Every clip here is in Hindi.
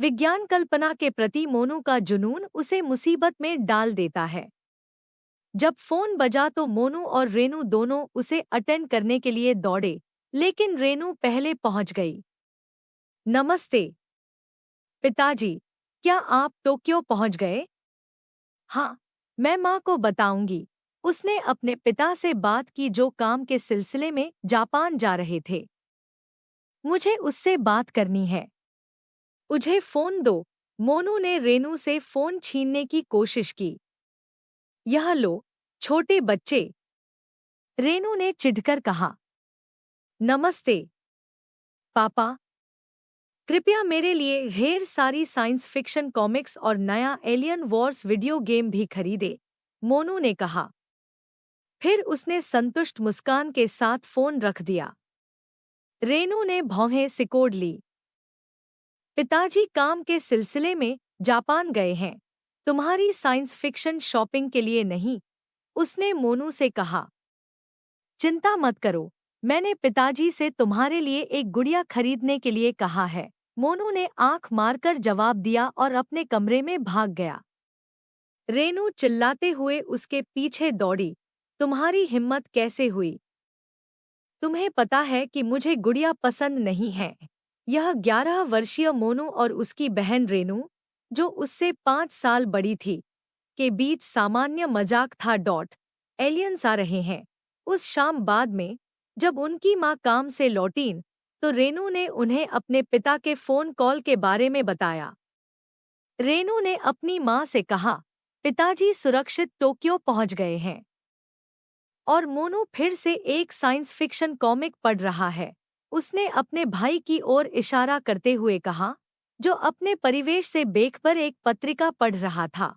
विज्ञान कल्पना के प्रति मोनू का जुनून उसे मुसीबत में डाल देता है। जब फोन बजा तो मोनू और रेनू दोनों उसे अटेंड करने के लिए दौड़े, लेकिन रेनू पहले पहुंच गई। नमस्ते पिताजी, क्या आप टोक्यो पहुंच गए? हाँ, मैं माँ को बताऊंगी। उसने अपने पिता से बात की जो काम के सिलसिले में जापान जा रहे थे। मुझे उससे बात करनी है। मुझे फोन दो। मोनू ने रेनू से फोन छीनने की कोशिश की। यह लो, छोटे बच्चे, रेनू ने चिढ़कर कहा। नमस्ते पापा, कृपया मेरे लिए ढेर सारी साइंस फिक्शन कॉमिक्स और नया एलियन वॉर्स वीडियो गेम भी खरीदे, मोनू ने कहा। फिर उसने संतुष्ट मुस्कान के साथ फोन रख दिया। रेनू ने भौहें सिकोड़ ली। पिताजी काम के सिलसिले में जापान गए हैं, तुम्हारी साइंस फिक्शन शॉपिंग के लिए नहीं, उसने मोनू से कहा। चिंता मत करो, मैंने पिताजी से तुम्हारे लिए एक गुड़िया खरीदने के लिए कहा है, मोनू ने आंख मारकर जवाब दिया और अपने कमरे में भाग गया। रेनू चिल्लाते हुए उसके पीछे दौड़ी। तुम्हारी हिम्मत कैसे हुई? तुम्हें पता है कि मुझे गुड़िया पसंद नहीं है। यह 11 वर्षीय मोनू और उसकी बहन रेनू, जो उससे 5 साल बड़ी थी, के बीच सामान्य मजाक था। एलियंस आ रहे हैं। उस शाम बाद में जब उनकी माँ काम से लौटीं, तो रेनू ने उन्हें अपने पिता के फोन कॉल के बारे में बताया। रेनू ने अपनी माँ से कहा, पिताजी सुरक्षित टोक्यो पहुंच गए हैं। और मोनू फिर से एक साइंस फिक्शन कॉमिक पढ़ रहा है, उसने अपने भाई की ओर इशारा करते हुए कहा, जो अपने परिवेश से बेखबर एक पत्रिका पढ़ रहा था।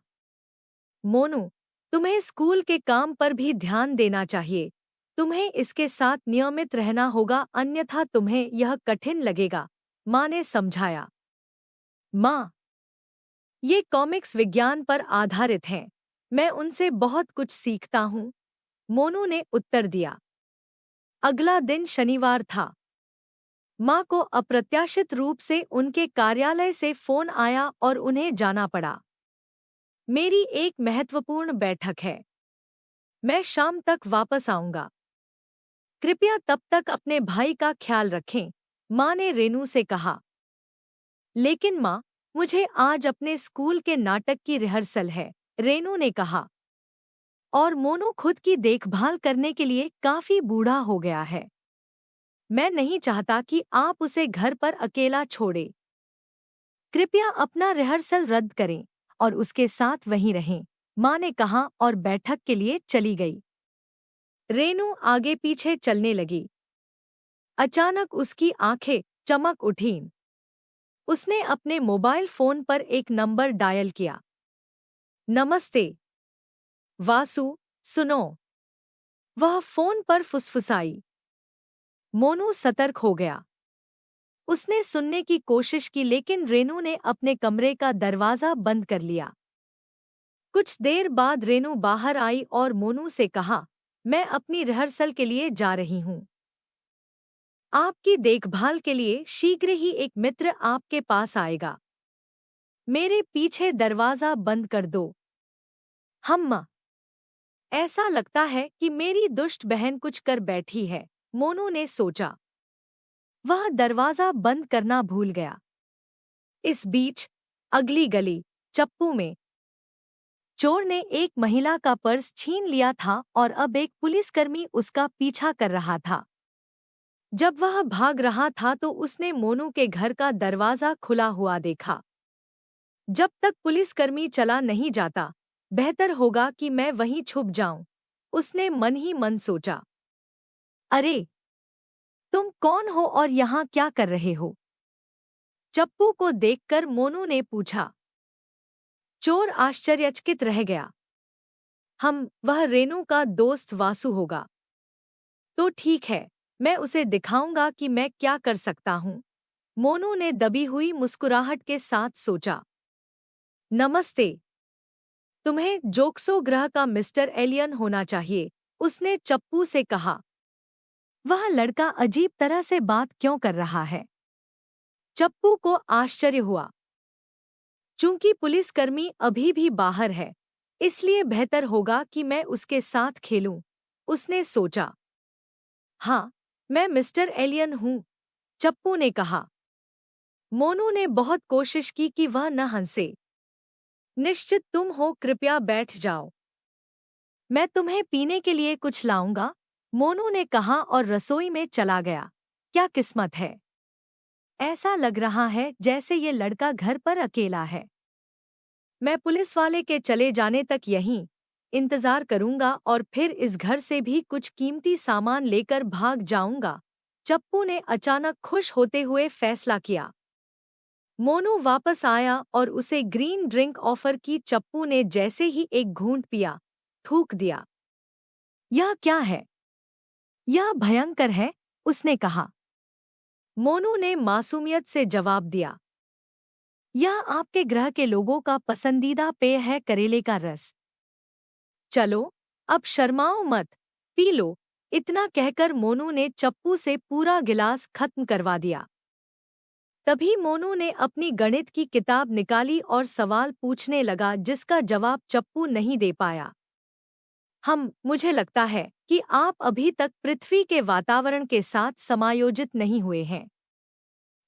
मोनू, तुम्हें स्कूल के काम पर भी ध्यान देना चाहिए। तुम्हें इसके साथ नियमित रहना होगा, अन्यथा तुम्हें यह कठिन लगेगा, माँ ने समझाया। माँ, ये कॉमिक्स विज्ञान पर आधारित हैं। मैं उनसे बहुत कुछ सीखता हूँ, मोनू ने उत्तर दिया। अगला दिन शनिवार था। माँ को अप्रत्याशित रूप से उनके कार्यालय से फोन आया और उन्हें जाना पड़ा। मेरी एक महत्वपूर्ण बैठक है। मैं शाम तक वापस आऊंगा। कृपया तब तक अपने भाई का ख्याल रखें, माँ ने रेनू से कहा। लेकिन माँ, मुझे आज अपने स्कूल के नाटक की रिहर्सल है, रेनू ने कहा। और मोनू खुद की देखभाल करने के लिए काफी बूढ़ा हो गया है। मैं नहीं चाहता कि आप उसे घर पर अकेला छोड़ें। कृपया अपना रिहर्सल रद्द करें और उसके साथ वहीं रहें, माँ ने कहा और बैठक के लिए चली गई। रेनू आगे पीछे चलने लगी। अचानक उसकी आंखें चमक उठीं। उसने अपने मोबाइल फोन पर एक नंबर डायल किया। नमस्ते वासु, सुनो, वह फोन पर फुसफुसाई। मोनू सतर्क हो गया। उसने सुनने की कोशिश की, लेकिन रेनू ने अपने कमरे का दरवाजा बंद कर लिया। कुछ देर बाद रेनू बाहर आई और मोनू से कहा, मैं अपनी रिहर्सल के लिए जा रही हूँ। आपकी देखभाल के लिए शीघ्र ही एक मित्र आपके पास आएगा। मेरे पीछे दरवाजा बंद कर दो। हम्मा, ऐसा लगता है कि मेरी दुष्ट बहन कुछ कर बैठी है, मोनू ने सोचा। वह दरवाजा बंद करना भूल गया। इस बीच अगली गली चप्पू में चोर ने एक महिला का पर्स छीन लिया था और अब एक पुलिसकर्मी उसका पीछा कर रहा था। जब वह भाग रहा था तो उसने मोनू के घर का दरवाजा खुला हुआ देखा। जब तक पुलिसकर्मी चला नहीं जाता, बेहतर होगा कि मैं वहीं छुप जाऊं, उसने मन ही मन सोचा। अरे, तुम कौन हो और यहाँ क्या कर रहे हो? चप्पू को देखकर मोनू ने पूछा। चोर आश्चर्यचकित रह गया। वह रेनू का दोस्त वासु होगा। तो ठीक है, मैं उसे दिखाऊंगा कि मैं क्या कर सकता हूँ, मोनू ने दबी हुई मुस्कुराहट के साथ सोचा। नमस्ते, तुम्हें जोक्सो ग्रह का मिस्टर एलियन होना चाहिए, उसने चप्पू से कहा। वह लड़का अजीब तरह से बात क्यों कर रहा है? चप्पू को आश्चर्य हुआ। चूंकि पुलिसकर्मी अभी भी बाहर है, इसलिए बेहतर होगा कि मैं उसके साथ खेलूं, उसने सोचा। हाँ, मैं मिस्टर एलियन हूँ, चप्पू ने कहा। मोनू ने बहुत कोशिश की कि वह न हंसे। निश्चित तुम हो, कृपया बैठ जाओ। मैं तुम्हें पीने के लिए कुछ लाऊंगा, मोनू ने कहा और रसोई में चला गया। क्या किस्मत है। ऐसा लग रहा है जैसे ये लड़का घर पर अकेला है। मैं पुलिस वाले के चले जाने तक यहीं इंतजार करूंगा और फिर इस घर से भी कुछ कीमती सामान लेकर भाग जाऊंगा, चप्पू ने अचानक खुश होते हुए फैसला किया। मोनू वापस आया और उसे ग्रीन ड्रिंक ऑफर की। चप्पू ने जैसे ही एक घूंट पिया, थूक दिया। यह क्या है? यह भयंकर है, उसने कहा। मोनू ने मासूमियत से जवाब दिया। यह आपके ग्रह के लोगों का पसंदीदा पेय है, करेले का रस। चलो, अब शर्माओ मत, पी लो। इतना कहकर मोनू ने चप्पू से पूरा गिलास खत्म करवा दिया। तभी मोनू ने अपनी गणित की किताब निकाली और सवाल पूछने लगा जिसका जवाब चप्पू नहीं दे पाया। मुझे लगता है कि आप अभी तक पृथ्वी के वातावरण के साथ समायोजित नहीं हुए हैं।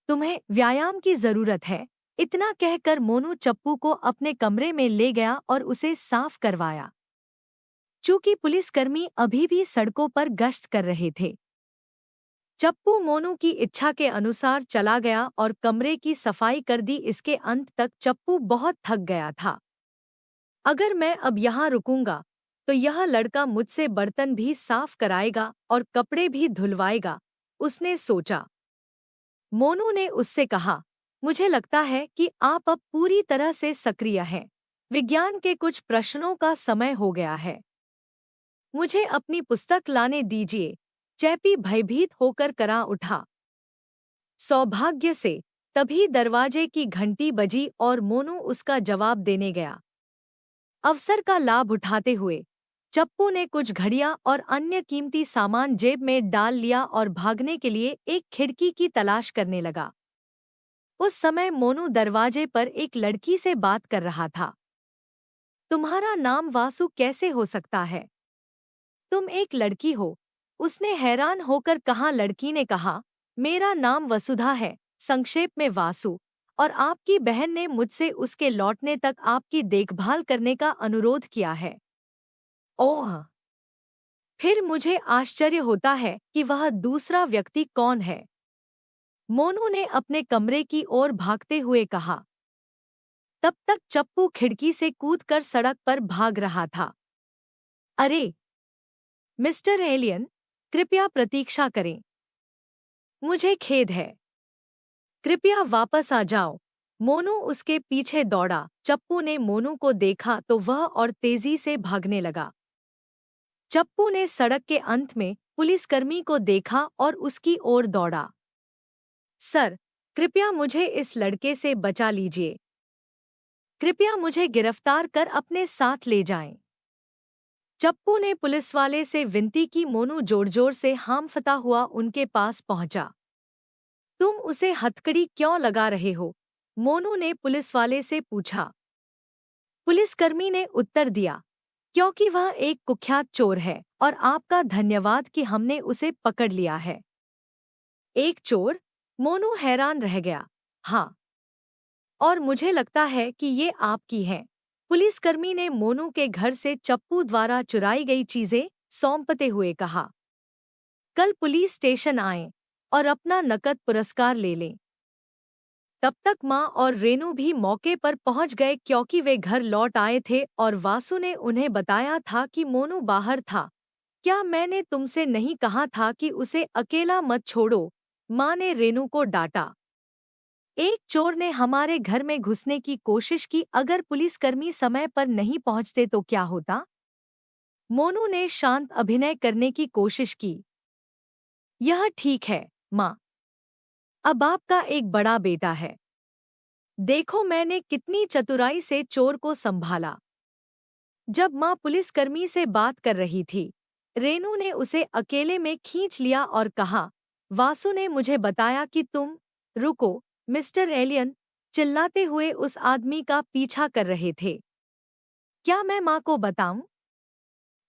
तुम्हें व्यायाम की जरूरत है। इतना कहकर मोनू चप्पू को अपने कमरे में ले गया और उसे साफ करवाया। चूंकि पुलिसकर्मी अभी भी सड़कों पर गश्त कर रहे थे, चप्पू मोनू की इच्छा के अनुसार चला गया और कमरे की सफाई कर दी। इसके अंत तक चप्पू बहुत थक गया था। अगर मैं अब यहाँ रुकूंगा तो यह लड़का मुझसे बर्तन भी साफ कराएगा और कपड़े भी धुलवाएगा, उसने सोचा। मोनू ने उससे कहा, मुझे लगता है कि आप अब पूरी तरह से सक्रिय हैं। विज्ञान के कुछ प्रश्नों का समय हो गया है। मुझे अपनी पुस्तक लाने दीजिए, चैपी भयभीत होकर करा उठा। सौभाग्य से तभी दरवाजे की घंटी बजी और मोनू उसका जवाब देने गया। अवसर का लाभ उठाते हुए चप्पू ने कुछ घड़ियां और अन्य कीमती सामान जेब में डाल लिया और भागने के लिए एक खिड़की की तलाश करने लगा। उस समय मोनू दरवाजे पर एक लड़की से बात कर रहा था। तुम्हारा नाम वासु कैसे हो सकता है? तुम एक लड़की हो, उसने हैरान होकर कहा। लड़की ने कहा, मेरा नाम वसुधा है, संक्षेप में वासु, और आपकी बहन ने मुझसे उसके लौटने तक आपकी देखभाल करने का अनुरोध किया है। ओह! फिर मुझे आश्चर्य होता है कि वह दूसरा व्यक्ति कौन है, मोनू ने अपने कमरे की ओर भागते हुए कहा। तब तक चप्पू खिड़की से कूदकर सड़क पर भाग रहा था। अरे मिस्टर एलियन, कृपया प्रतीक्षा करें। मुझे खेद है। कृपया वापस आ जाओ। मोनू उसके पीछे दौड़ा। चप्पू ने मोनू को देखा तो वह और तेजी से भागने लगा। चप्पू ने सड़क के अंत में पुलिसकर्मी को देखा और उसकी ओर दौड़ा। सर, कृपया मुझे इस लड़के से बचा लीजिए। कृपया मुझे गिरफ्तार कर अपने साथ ले जाएं। चप्पू ने पुलिसवाले से विनती की। मोनू जोर-जोर से हांफता हुआ उनके पास पहुंचा। तुम उसे हथकड़ी क्यों लगा रहे हो? मोनू ने पुलिसवाले से पूछा। पुलिसकर्मी ने उत्तर दिया, क्योंकि वह एक कुख्यात चोर है और आपका धन्यवाद कि हमने उसे पकड़ लिया है। एक चोर? मोनू हैरान रह गया। हाँ, और मुझे लगता है कि ये आपकी हैं। पुलिसकर्मी ने मोनू के घर से चप्पू द्वारा चुराई गई चीजें सौंपते हुए कहा। कल पुलिस स्टेशन आएं और अपना नकद पुरस्कार ले लें। तब तक माँ और रेनू भी मौके पर पहुंच गए क्योंकि वे घर लौट आए थे और वासु ने उन्हें बताया था कि मोनू बाहर था। क्या मैंने तुमसे नहीं कहा था कि उसे अकेला मत छोड़ो? माँ ने रेनू को डांटा। एक चोर ने हमारे घर में घुसने की कोशिश की। अगर पुलिसकर्मी समय पर नहीं पहुंचते तो क्या होता? मोनू ने शांत अभिनय करने की कोशिश की। यह ठीक है, माँ। अब आपका एक बड़ा बेटा है। देखो मैंने कितनी चतुराई से चोर को संभाला। जब माँ पुलिसकर्मी से बात कर रही थी, रेनू ने उसे अकेले में खींच लिया और कहा, वासु ने मुझे बताया कि तुम। रुको, मिस्टर एलियन, चिल्लाते हुए उस आदमी का पीछा कर रहे थे। क्या मैं माँ को बताऊं?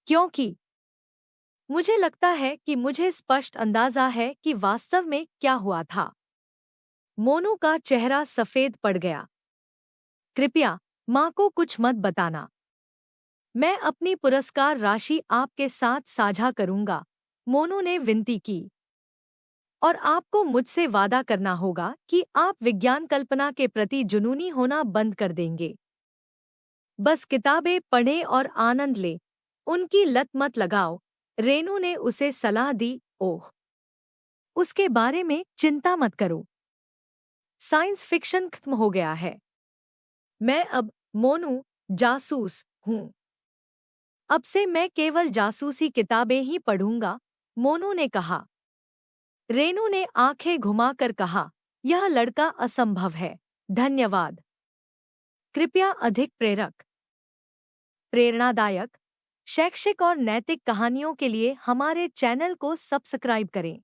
क्योंकि मुझे लगता है कि मुझे स्पष्ट अंदाजा है कि वास्तव में क्या हुआ था। मोनू का चेहरा सफेद पड़ गया। कृपया माँ को कुछ मत बताना। मैं अपनी पुरस्कार राशि आपके साथ साझा करूंगा, मोनू ने विनती की। और आपको मुझसे वादा करना होगा कि आप विज्ञान कल्पना के प्रति जुनूनी होना बंद कर देंगे। बस किताबें पढ़ें और आनंद लें, उनकी लत मत लगाओ, रेनू ने उसे सलाह दी। ओह, उसके बारे में चिंता मत करो। साइंस फिक्शन खत्म हो गया है। मैं अब मोनू जासूस हूँ। अब से मैं केवल जासूसी किताबें ही पढ़ूंगा, मोनू ने कहा। रेनू ने आंखें घुमाकर कहा, यह लड़का असंभव है। धन्यवाद। कृपया अधिक प्रेरणादायक, शैक्षिक और नैतिक कहानियों के लिए हमारे चैनल को सब्सक्राइब करें।